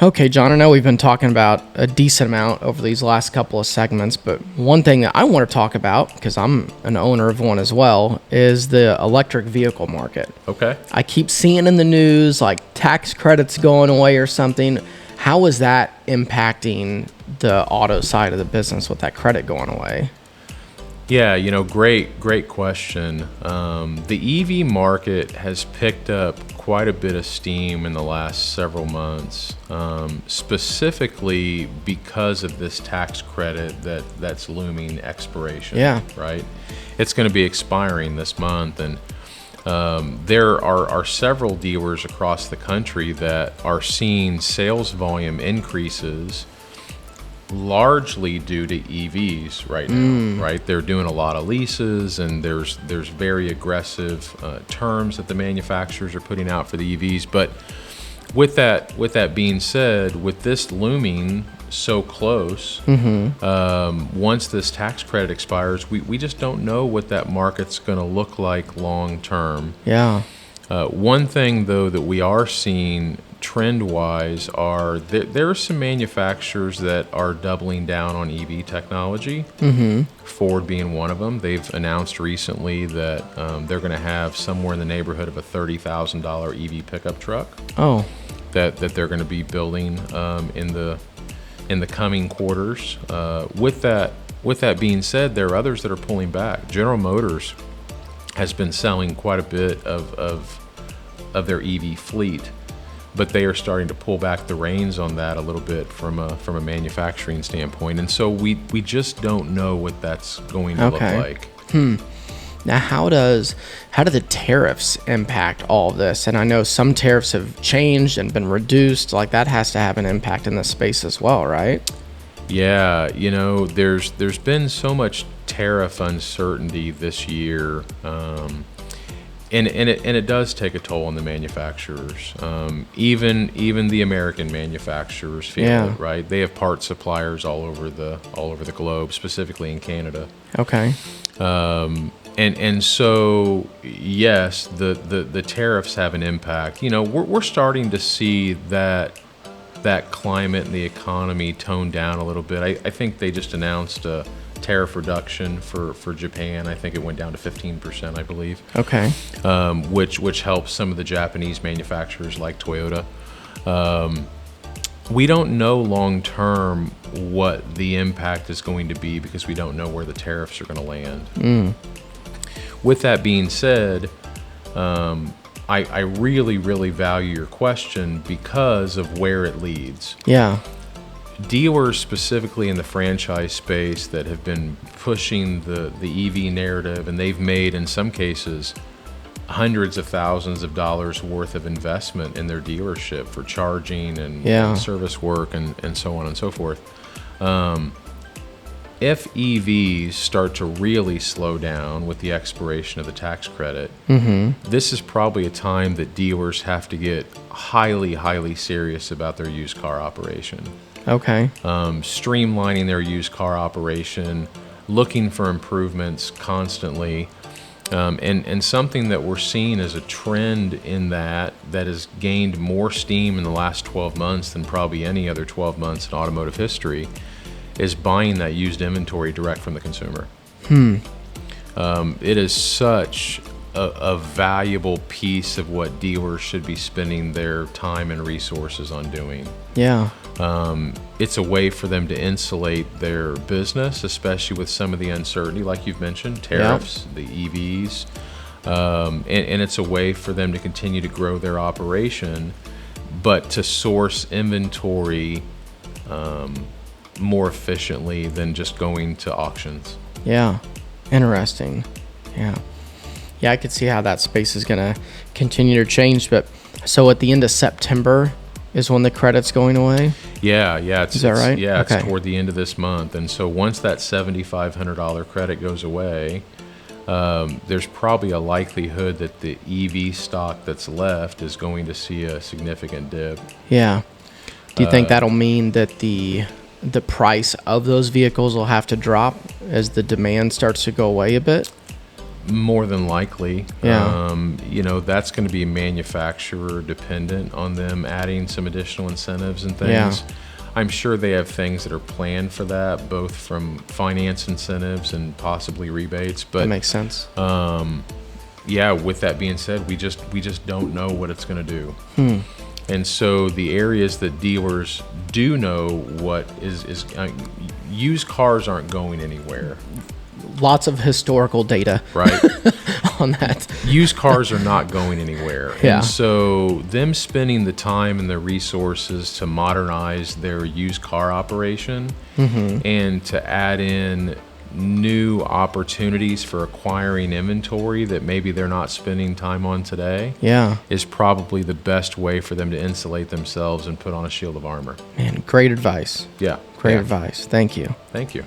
Okay, John, I know we've been talking about a decent amount over these last couple of segments, but one thing that I want to talk about, because I'm an owner of one as well, is the electric vehicle market. Okay. I keep seeing in the news like tax credits going away or something. How is that impacting the auto side of the business with that credit going away? Yeah, great question. The EV market has picked up quite a bit of steam in the last several months, specifically because of this tax credit that's looming expiration. Yeah. Right? It's going to be expiring this month, and there are several dealers across the country that are seeing sales volume increases largely due to EVs right now, right? They're doing a lot of leases, and there's very aggressive terms that the manufacturers are putting out for the EVs. But with that being said, with this looming so close, once this tax credit expires, we just don't know what that market's going to look like long term. Yeah. One thing, though, that we are seeing trend-wise are there are some manufacturers that are doubling down on EV technology. Ford being one of them. They've announced recently that they're going to have somewhere in the neighborhood of a $30,000 EV pickup truck. Oh. That they're going to be building in the coming quarters. With that being said, there are others that are pulling back. General Motors has been selling quite a bit of their EV fleet, but they are starting to pull back the reins on that a little bit from a manufacturing standpoint, and so we just don't know what that's going to look like. Now, how do the tariffs impact all of this? And I know some tariffs have changed and been reduced. Like, that has to have an impact in this space as well, right? Yeah, there's been so much tariff uncertainty this year, and it does take a toll on the manufacturers. Even the American manufacturers feel it, right? They have part suppliers all over the globe, specifically in Canada. Okay. And so yes, the tariffs have an impact. We're starting to see that climate and the economy tone down a little bit. I think they just announced a tariff reduction for Japan. I think it went down to 15%, I believe. Okay. Which helps some of the Japanese manufacturers like Toyota. We don't know long term what the impact is going to be because we don't know where the tariffs are going to land. With that being said, I really, really value your question because of where it leads. Yeah. Dealers specifically in the franchise space that have been pushing the EV narrative, and they've made, in some cases, hundreds of thousands of dollars worth of investment in their dealership for charging and service work and so on and so forth. If EVs start to really slow down with the expiration of the tax credit, this is probably a time that dealers have to get highly, highly serious about their used car operation. Okay. Streamlining their used car operation, looking for improvements constantly, and something that we're seeing as a trend in that has gained more steam in the last 12 months than probably any other 12 months in automotive history is buying that used inventory direct from the consumer. It is such a valuable piece of what dealers should be spending their time and resources on doing. Yeah. It's a way for them to insulate their business, especially with some of the uncertainty, like you've mentioned, tariffs, the EVs, and it's a way for them to continue to grow their operation, but to source inventory more efficiently than just going to auctions. Yeah. Interesting. Yeah. Yeah, I could see how that space is going to continue to change. But so at the end of September is when the credit's going away? Yeah. Is that right? Yeah, okay. It's toward the end of this month. And so once that $7,500 credit goes away, there's probably a likelihood that the EV stock that's left is going to see a significant dip. Yeah. Do you think that'll mean that the price of those vehicles will have to drop as the demand starts to go away a bit? More than likely. Yeah. That's going to be manufacturer dependent on them adding some additional incentives and things. Yeah. I'm sure they have things that are planned for that, both from finance incentives and possibly rebates. But That makes sense. with that being said, we just don't know what it's going to do. And so the areas that dealers do know what is used cars aren't going anywhere. Lots of historical data Right. on that. Used cars are not going anywhere. Yeah. And so them spending the time and the resources to modernize their used car operation and to add in new opportunities for acquiring inventory that maybe they're not spending time on today Yeah. is probably the best way for them to insulate themselves and put on a shield of armor. Man, great advice. Yeah. Great Yeah. advice. Thank you. Thank you.